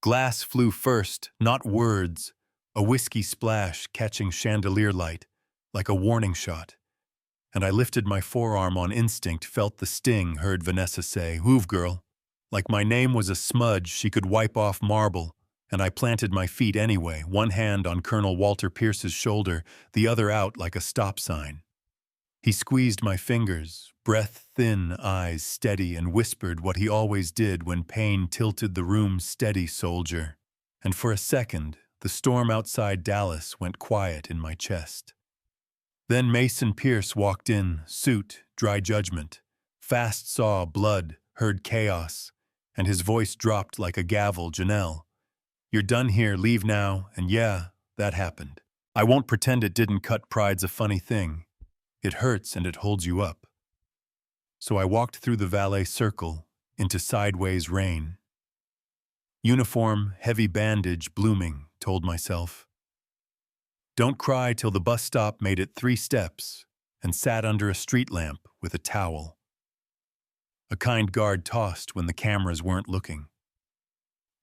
Glass flew first, not words, a whiskey splash catching chandelier light, like a warning shot. And I lifted my forearm on instinct, felt the sting, heard Vanessa say, "Move, girl." Like my name was a smudge she could wipe off marble, and I planted my feet anyway, one hand on Colonel Walter Pierce's shoulder, the other out like a stop sign. He squeezed my fingers, breath-thin eyes steady, and whispered what he always did when pain tilted the room, "Steady, soldier." And for a second, the storm outside Dallas went quiet in my chest. Then Mason Pierce walked in, suit, dry judgment. Fast saw blood, heard chaos, and his voice dropped like a gavel. "Janelle, you're done here, leave now," and yeah, that happened. I won't pretend it didn't cut. Pride's a funny thing. It hurts and it holds you up. So I walked through the valet circle into sideways rain. Uniform, heavy bandage, blooming, told myself. Don't cry till the bus stop, made it 3 steps, and sat under a street lamp with a towel. A kind guard tossed when the cameras weren't looking.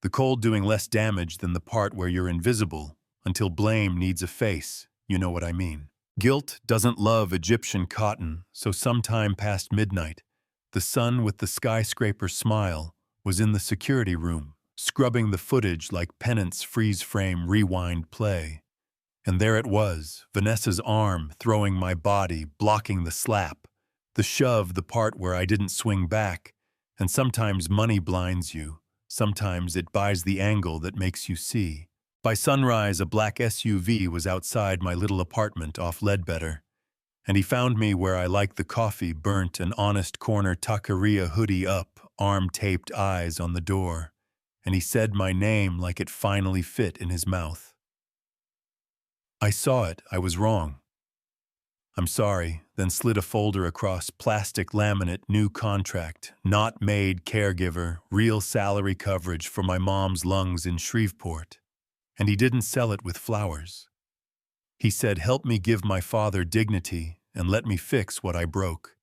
The cold doing less damage than the part where you're invisible until blame needs a face, you know what I mean. Guilt doesn't love Egyptian cotton, so sometime past midnight, the sun with the skyscraper smile was in the security room, scrubbing the footage like penance freeze frame rewind play. And there it was, Vanessa's arm throwing my body, blocking the slap, the shove, the part where I didn't swing back. And sometimes money blinds you, sometimes it buys the angle that makes you see. By sunrise, a black SUV was outside my little apartment off Ledbetter, and he found me where I like the coffee, burnt an honest corner taqueria, hoodie up, arm-taped eyes on the door, and he said my name like it finally fit in his mouth. I saw it, I was wrong. "I'm sorry," then slid a folder across, plastic laminate, new contract, not Maid, caregiver, real salary coverage for my mom's lungs in Shreveport. And he didn't sell it with flowers. He said, "Help me give my father dignity and let me fix what I broke."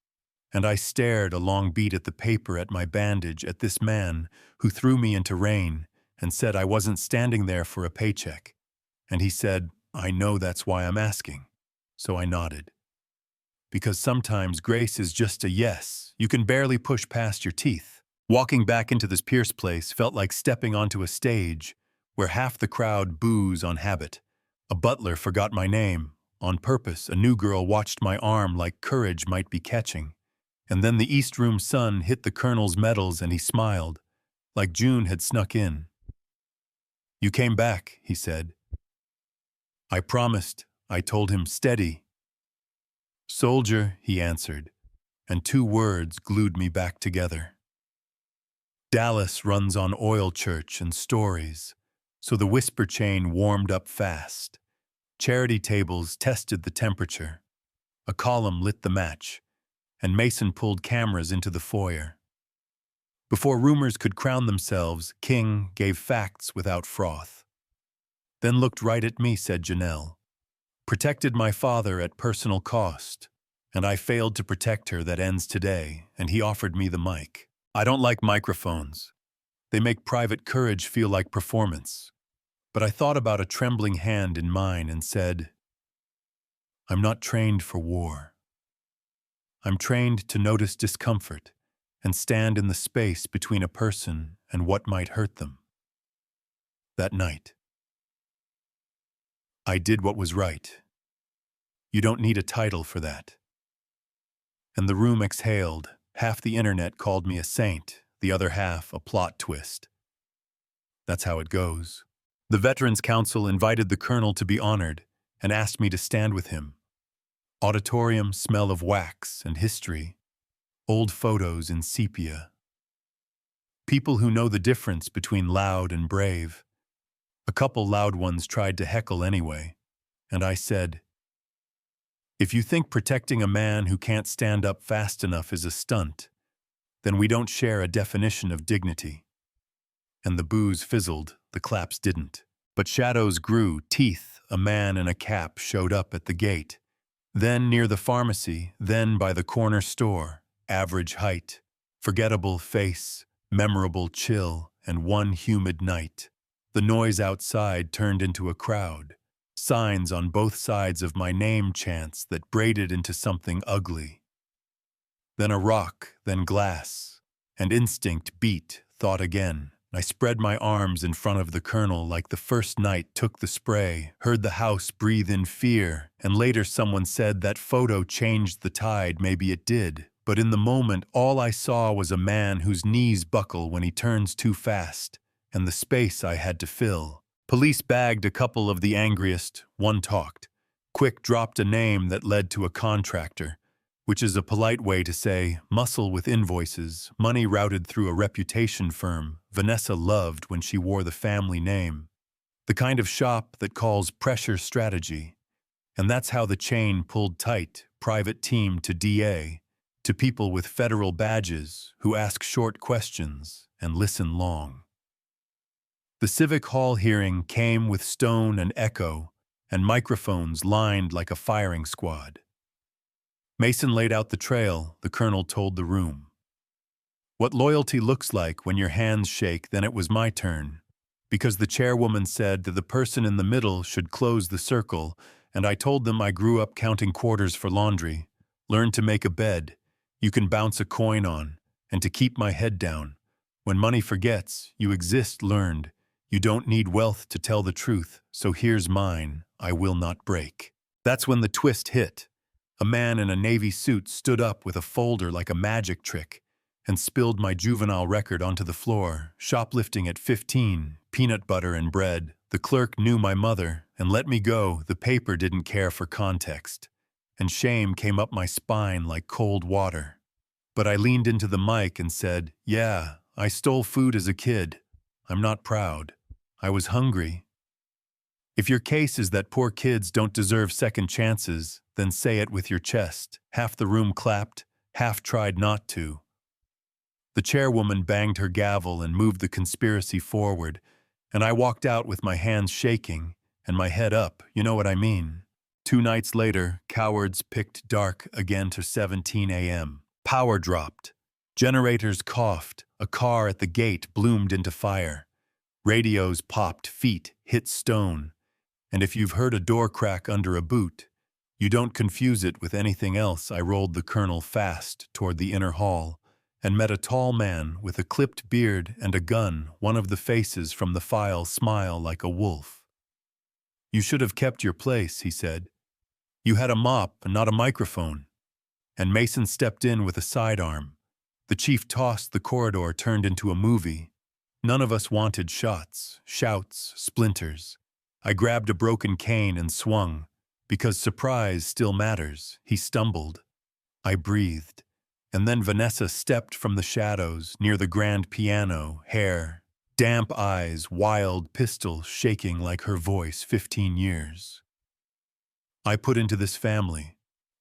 And I stared a long beat at the paper, at my bandage, at this man who threw me into rain and said I wasn't standing there for a paycheck. And he said, "I know that's why I'm asking." So I nodded. Because sometimes grace is just a yes. You can barely push past your teeth. Walking back into this Pierce place felt like stepping onto a stage where half the crowd boos on habit. A butler forgot my name. On purpose, a new girl watched my arm like courage might be catching. And then the East Room sun hit the colonel's medals and he smiled, like June had snuck in. "You came back," he said. "I promised," I told him, "steady." "Soldier," he answered, and 2 words glued me back together. Dallas runs on oil church and stories, so the whisper chain warmed up fast. Charity tables tested the temperature. A column lit the match, and Mason pulled cameras into the foyer. Before rumors could crown themselves, King gave facts without froth. Then looked right at me, said Janelle. "Protected my father at personal cost, and I failed to protect her. That ends today," and he offered me the mic. I don't like microphones. They make private courage feel like performance. But I thought about a trembling hand in mine and said, "I'm not trained for war. I'm trained to notice discomfort and stand in the space between a person and what might hurt them." That night, I did what was right. You don't need a title for that. And the room exhaled. Half the internet called me a saint, the other half a plot twist. That's how it goes. The Veterans Council invited the colonel to be honored and asked me to stand with him. Auditorium, smell of wax and history. Old photos in sepia. People who know the difference between loud and brave. A couple loud ones tried to heckle anyway, and I said, "If you think protecting a man who can't stand up fast enough is a stunt, then we don't share a definition of dignity." And the boos fizzled, the claps didn't. But shadows grew, teeth, a man in a cap showed up at the gate. Then near the pharmacy, then by the corner store, average height, forgettable face, memorable chill, and one humid night. The noise outside turned into a crowd. Signs on both sides of my name chants that braided into something ugly. Then a rock, then glass. And instinct beat, thought again. I spread my arms in front of the colonel like the first night, took the spray, heard the house breathe in fear, and later someone said that photo changed the tide. Maybe it did. But in the moment, all I saw was a man whose knees buckle when he turns too fast, and the space I had to fill. Police bagged a couple of the angriest, one talked. Quick dropped a name that led to a contractor, which is a polite way to say muscle with invoices, money routed through a reputation firm Vanessa loved when she wore the family name. The kind of shop that calls pressure strategy. And that's how the chain pulled tight, private team to DA, to people with federal badges who ask short questions and listen long. The Civic Hall hearing came with stone and echo, and microphones lined like a firing squad. Mason laid out the trail, the colonel told the room. What loyalty looks like when your hands shake, then it was my turn, because the chairwoman said that the person in the middle should close the circle, and I told them I grew up counting quarters for laundry, learned to make a bed you can bounce a coin on, and to keep my head down. When money forgets, you exist, learned. You don't need wealth to tell the truth, so here's mine, I will not break. That's when the twist hit. A man in a navy suit stood up with a folder like a magic trick and spilled my juvenile record onto the floor. Shoplifting at 15, peanut butter and bread. The clerk knew my mother and let me go. The paper didn't care for context, and shame came up my spine like cold water. But I leaned into the mic and said, yeah, I stole food as a kid. I'm not proud. I was hungry. If your case is that poor kids don't deserve second chances, then say it with your chest. Half the room clapped, half tried not to. The chairwoman banged her gavel and moved the conspiracy forward, and I walked out with my hands shaking and my head up, you know what I mean. 2 nights later, cowards picked dark again to 17 a.m. Power dropped. Generators coughed. A car at the gate bloomed into fire. Radios popped, feet hit stone. And if you've heard a door crack under a boot, you don't confuse it with anything else. I rolled the colonel fast toward the inner hall and met a tall man with a clipped beard and a gun, one of the faces from the file smile like a wolf. You should have kept your place, he said. You had a mop and not a microphone. And Mason stepped in with a sidearm. The chief tossed, the corridor turned into a movie. None of us wanted shots, shouts, splinters. I grabbed a broken cane and swung, because surprise still matters. He stumbled. I breathed. And then Vanessa stepped from the shadows near the grand piano, hair, damp eyes, wild pistol shaking like her voice 15 years. I put into this family,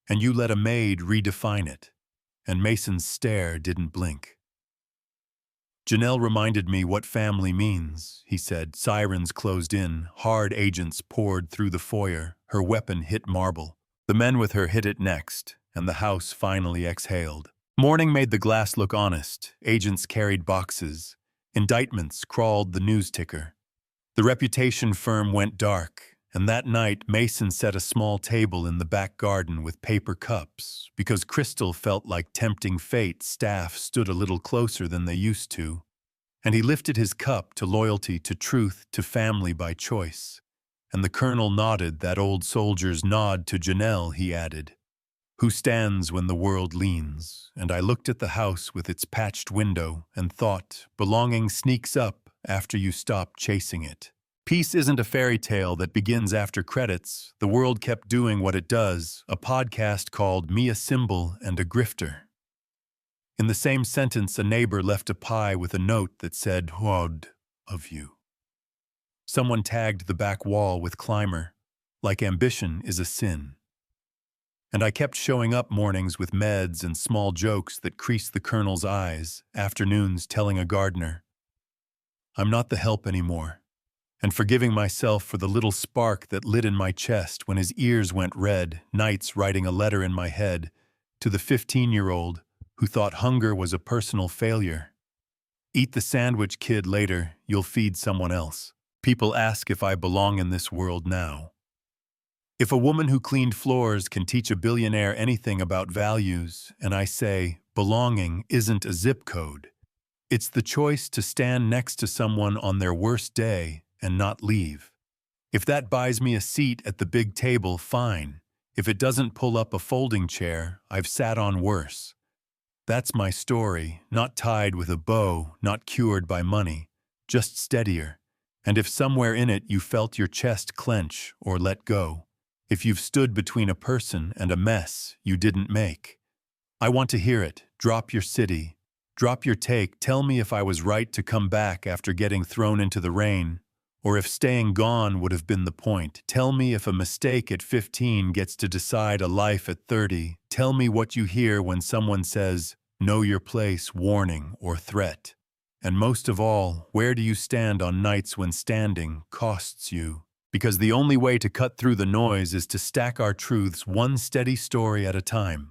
and you let a maid redefine it. And Mason's stare didn't blink. Janelle reminded me what family means, he said. Sirens closed in, hard agents poured through the foyer. Her weapon hit marble. The men with her hit it next, and the house finally exhaled. Morning made the glass look honest. Agents carried boxes. Indictments crawled the news ticker. The reputation firm went dark, and that night Mason set a small table in the back garden with paper cups. Because Crystal felt like tempting fate, staff stood a little closer than they used to. And he lifted his cup to loyalty, to truth, to family by choice. And the colonel nodded, that old soldier's nod to Janelle, he added. Who stands when the world leans? And I looked at the house with its patched window and thought, belonging sneaks up after you stop chasing it. Peace isn't a fairy tale that begins after credits. The world kept doing what it does, a podcast called Me a Symbol and a Grifter. In the same sentence, a neighbor left a pie with a note that said, "Proud of you." Someone tagged the back wall with climber, like ambition is a sin. And I kept showing up mornings with meds and small jokes that creased the colonel's eyes, afternoons telling a gardener, I'm not the help anymore, and forgiving myself for the little spark that lit in my chest when his ears went red, nights writing a letter in my head to the 15-year-old who thought hunger was a personal failure. Eat the sandwich, kid, later, you'll feed someone else. People ask if I belong in this world now. If a woman who cleaned floors can teach a billionaire anything about values, and I say, belonging isn't a zip code. It's the choice to stand next to someone on their worst day and not leave. If that buys me a seat at the big table, fine. If it doesn't pull up a folding chair, I've sat on worse. That's my story, not tied with a bow, not cured by money, just steadier. And if somewhere in it you felt your chest clench or let go, if you've stood between a person and a mess you didn't make, I want to hear it. Drop your city. Drop your take. Tell me if I was right to come back after getting thrown into the rain, or if staying gone would have been the point. Tell me if a mistake at 15 gets to decide a life at 30. Tell me what you hear when someone says, know your place, warning or threat. And most of all, where do you stand on nights when standing costs you? Because the only way to cut through the noise is to stack our truths one steady story at a time.